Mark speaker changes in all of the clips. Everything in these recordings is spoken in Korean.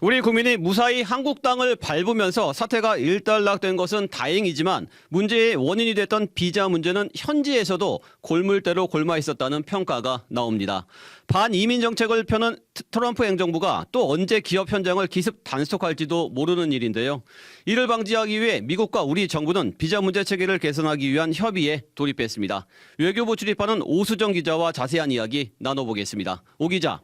Speaker 1: 우리 국민이 무사히 한국 땅을 밟으면서 사태가 일단락된 것은 다행이지만 문제의 원인이 됐던 비자 문제는 현지에서도 골물대로 골마 있었다는 평가가 나옵니다. 반이민 정책을 펴는 트럼프 행정부가 또 언제 기업 현장을 기습 단속할지도 모르는 일인데요. 이를 방지하기 위해 미국과 우리 정부는 비자 문제 체계를 개선하기 위한 협의에 돌입했습니다. 외교부 출입하는 오수정 기자와 자세한 이야기 나눠보겠습니다. 오 기자.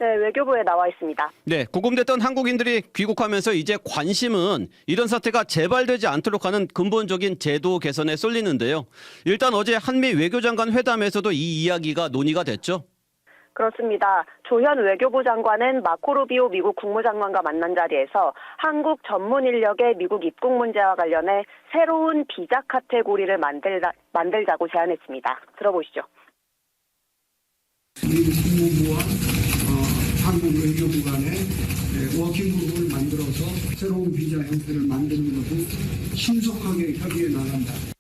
Speaker 2: 네, 외교부에 나와 있습니다.
Speaker 1: 네, 구금됐던 한국인들이 귀국하면서 이제 관심은 이런 사태가 재발되지 않도록 하는 근본적인 제도 개선에 쏠리는데요. 일단 어제 한미 외교장관 회담에서도 이 이야기가 논의가 됐죠.
Speaker 2: 그렇습니다. 조현 외교부 장관은 마코 루비오 미국 국무장관과 만난 자리에서 한국 전문 인력의 미국 입국 문제와 관련해 새로운 비자 카테고리를 만들자고 제안했습니다. 들어보시죠.
Speaker 3: 미국 국무부와 한국 외교부 간에 워킹그룹을 만들어서 새로운 비자 형태를 만드는 것을 신속하게 협의해 나간다.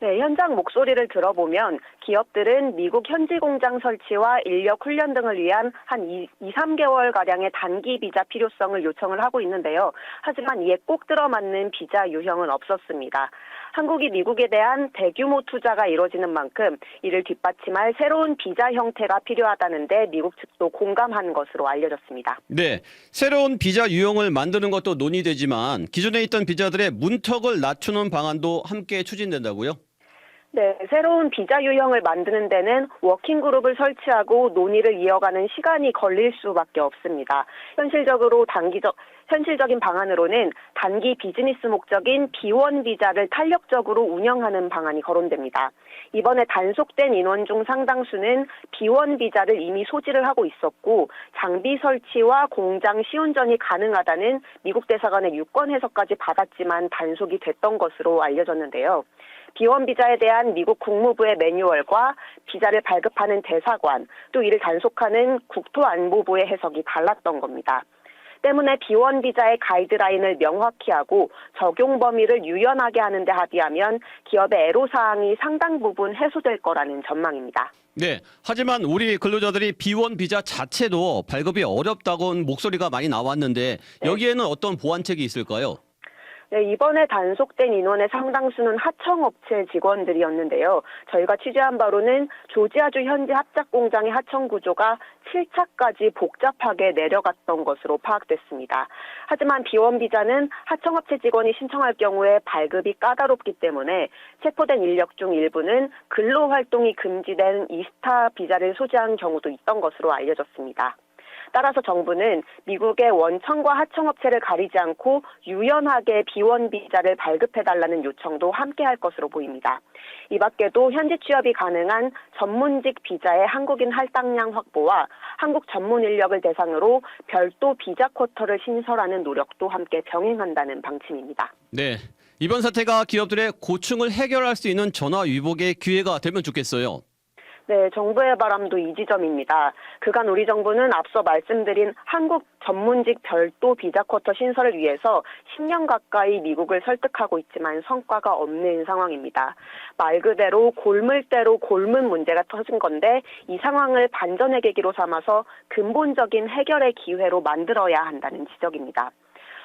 Speaker 2: 네, 현장 목소리를 들어보면 기업들은 미국 현지 공장 설치와 인력 훈련 등을 위한 한 2-3개월가량의 단기 비자 필요성을 요청을 하고 있는데요. 하지만 이에 꼭 들어맞는 비자 유형은 없었습니다. 한국이 미국에 대한 대규모 투자가 이루어지는 만큼 이를 뒷받침할 새로운 비자 형태가 필요하다는데 미국 측도 공감한 것으로 알려졌습니다.
Speaker 1: 네, 새로운 비자 유형을 만드는 것도 논의되지만 기존에 있던 비자들의 문턱을 낮추는 방안도 함께 추진된다고요?
Speaker 2: 네, 새로운 비자 유형을 만드는 데는 워킹그룹을 설치하고 논의를 이어가는 시간이 걸릴 수밖에 없습니다. 현실적인 방안으로는 단기 비즈니스 목적인 B1 비자를 탄력적으로 운영하는 방안이 거론됩니다. 이번에 단속된 인원 중 상당수는 B1 비자를 이미 소지를 하고 있었고 장비 설치와 공장 시운전이 가능하다는 미국 대사관의 유권 해석까지 받았지만 단속이 됐던 것으로 알려졌는데요. B1 비자에 대한 미국 국무부의 매뉴얼과 비자를 발급하는 대사관, 또 이를 단속하는 국토안보부의 해석이 달랐던 겁니다. 때문에 B1 비자의 가이드라인을 명확히 하고 적용 범위를 유연하게 하는 데 합의하면 기업의 애로사항이 상당 부분 해소될 거라는 전망입니다.
Speaker 1: 네, 하지만 우리 근로자들이 B1 비자 자체도 발급이 어렵다고는 목소리가 많이 나왔는데 여기에는 어떤 보완책이 있을까요?
Speaker 2: 네, 이번에 단속된 인원의 상당수는 하청업체 직원들이었는데요. 저희가 취재한 바로는 조지아주 현지 합작 공장의 하청 구조가 7차까지 복잡하게 내려갔던 것으로 파악됐습니다. 하지만 B1 비자는 하청업체 직원이 신청할 경우에 발급이 까다롭기 때문에 체포된 인력 중 일부는 근로활동이 금지된 이스타 비자를 소지한 경우도 있던 것으로 알려졌습니다. 따라서 정부는 미국의 원청과 하청업체를 가리지 않고 유연하게 B1 비자를 발급해달라는 요청도 함께 할 것으로 보입니다. 이 밖에도 현지 취업이 가능한 전문직 비자의 한국인 할당량 확보와 한국 전문 인력을 대상으로 별도 비자 쿼터를 신설하는 노력도 함께 병행한다는 방침입니다.
Speaker 1: 네, 이번 사태가 기업들의 고충을 해결할 수 있는 전화위복의 기회가 되면 좋겠어요.
Speaker 2: 네, 정부의 바람도 이 지점입니다. 그간 우리 정부는 앞서 말씀드린 한국 전문직 별도 비자 쿼터 신설을 위해서 10년 가까이 미국을 설득하고 있지만 성과가 없는 상황입니다. 말 그대로 골물대로 골문 문제가 터진 건데 이 상황을 반전의 계기로 삼아서 근본적인 해결의 기회로 만들어야 한다는 지적입니다.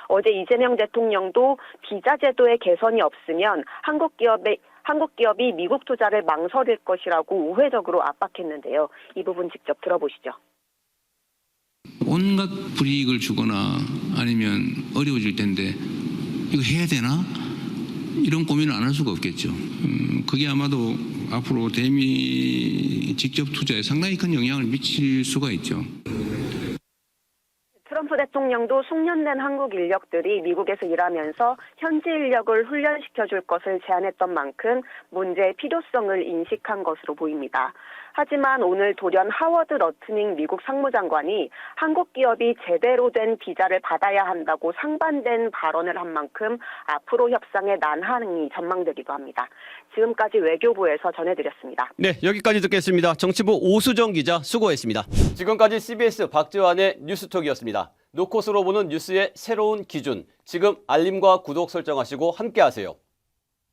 Speaker 2: 어제 이재명 대통령도 비자 제도의 개선이 없으면 한국 기업이 미국 투자를 망설일 것이라고 우회적으로 압박했는데요. 이 부분 직접 들어보시죠.
Speaker 4: 온갖 불이익을 주거나 아니면 어려워질 텐데 이거 해야 되나? 이런 고민을 안 할 수가 없겠죠. 그게 아마도 앞으로 대미 직접 투자에 상당히 큰 영향을 미칠 수가 있죠.
Speaker 2: 트럼프 대통령도 숙련된 한국 인력들이 미국에서 일하면서 현지 인력을 훈련시켜줄 것을 제안했던 만큼 문제의 필요성을 인식한 것으로 보입니다. 하지만 오늘 돌연 하워드 러트닝 미국 상무장관이 한국 기업이 제대로 된 비자를 받아야 한다고 상반된 발언을 한 만큼 앞으로 협상에 난항이 전망되기도 합니다. 지금까지 외교부에서 전해드렸습니다.
Speaker 1: 네, 여기까지 듣겠습니다. 정치부 오수정 기자 수고했습니다. 지금까지 CBS 박지환의 뉴스톡이었습니다. 노컷으로 보는 뉴스의 새로운 기준. 지금 알림과 구독 설정하시고 함께하세요.